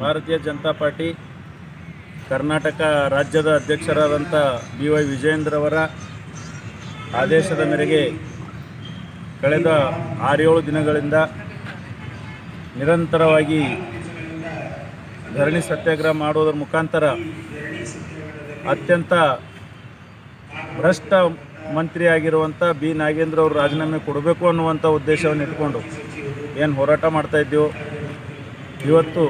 ಭಾರತೀಯ ಜನತಾ ಪಾರ್ಟಿ ಕರ್ನಾಟಕ ರಾಜ್ಯದ ಅಧ್ಯಕ್ಷರಾದಂಥ BY ವಿಜಯೇಂದ್ರವರ ಆದೇಶದ ಮೇರೆಗೆ ಕಳೆದ 6-7 ದಿನಗಳಿಂದ ನಿರಂತರವಾಗಿ ಧರಣಿ ಸತ್ಯಾಗ್ರಹ ಮಾಡುವುದರ ಮುಖಾಂತರ ಅತ್ಯಂತ ಭ್ರಷ್ಟ ಮಂತ್ರಿಯಾಗಿರುವಂಥ B ನಾಗೇಂದ್ರ ಅವರು ರಾಜೀನಾಮೆ ಕೊಡಬೇಕು ಅನ್ನುವಂಥ ಉದ್ದೇಶವನ್ನು ಇಟ್ಕೊಂಡು ಏನು ಹೋರಾಟ ಮಾಡ್ತಾಯಿದ್ದೆವು. ಇವತ್ತು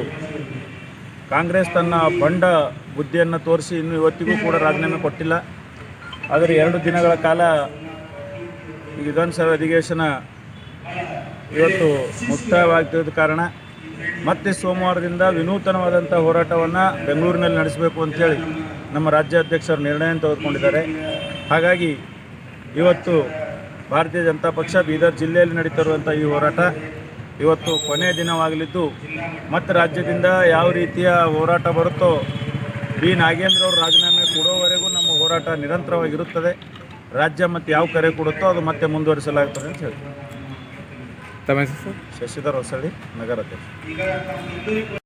ಕಾಂಗ್ರೆಸ್ ತನ್ನ ಬಂಡ ಬುದ್ಧಿಯನ್ನು ತೋರಿಸಿ ಇನ್ನೂ ಇವತ್ತಿಗೂ ಕೂಡ ರಾಜೀನಾಮೆ ಕೊಟ್ಟಿಲ್ಲ. ಆದರೆ 2 ದಿನಗಳ ಕಾಲ ಈ ವಿಧಾನಸಭೆ ಅಧಿವೇಶನ ಇವತ್ತು ಮುಕ್ತಾಯವಾಗ್ತಿದ್ದ ಕಾರಣ ಮತ್ತೆ ಸೋಮವಾರದಿಂದ ವಿನೂತನವಾದಂಥ ಹೋರಾಟವನ್ನು ಬೆಂಗಳೂರಿನಲ್ಲಿ ನಡೆಸಬೇಕು ಅಂತೇಳಿ ನಮ್ಮ ರಾಜ್ಯಾಧ್ಯಕ್ಷರು ನಿರ್ಣಯ ತೆಗೆದುಕೊಂಡಿದ್ದಾರೆ. ಹಾಗಾಗಿ ಇವತ್ತು ಭಾರತೀಯ ಜನತಾ ಪಕ್ಷ ಬೀದರ್ ಜಿಲ್ಲೆಯಲ್ಲಿ ನಡೀತಿರುವಂಥ ಈ ಹೋರಾಟ ಇವತ್ತು ಕೊನೆಯ ದಿನವಾಗಲಿದ್ದು, ಮತ್ತು ರಾಜ್ಯದಿಂದ ಯಾವ ರೀತಿಯ ಹೋರಾಟ ಬರುತ್ತೋ B ನಾಗೇಂದ್ರ ಅವರು ರಾಜೀನಾಮೆ ಕೊಡುವವರೆಗೂ ನಮ್ಮ ಹೋರಾಟ ನಿರಂತರವಾಗಿರುತ್ತದೆ. ರಾಜ್ಯ ಮತ್ತು ಯಾವ ಕರೆ ಕೊಡುತ್ತೋ ಅದು ಮತ್ತೆ ಮುಂದುವರಿಸಲಾಗುತ್ತದೆ ಅಂತ ಹೇಳ್ತೀವಿ. ತಮ್ಮ ಹೆಸರು? ಶಶಿಧರ್ ಹೊಸಳ್ಳಿ, ನಗರಾಧ್ಯಕ್ಷ.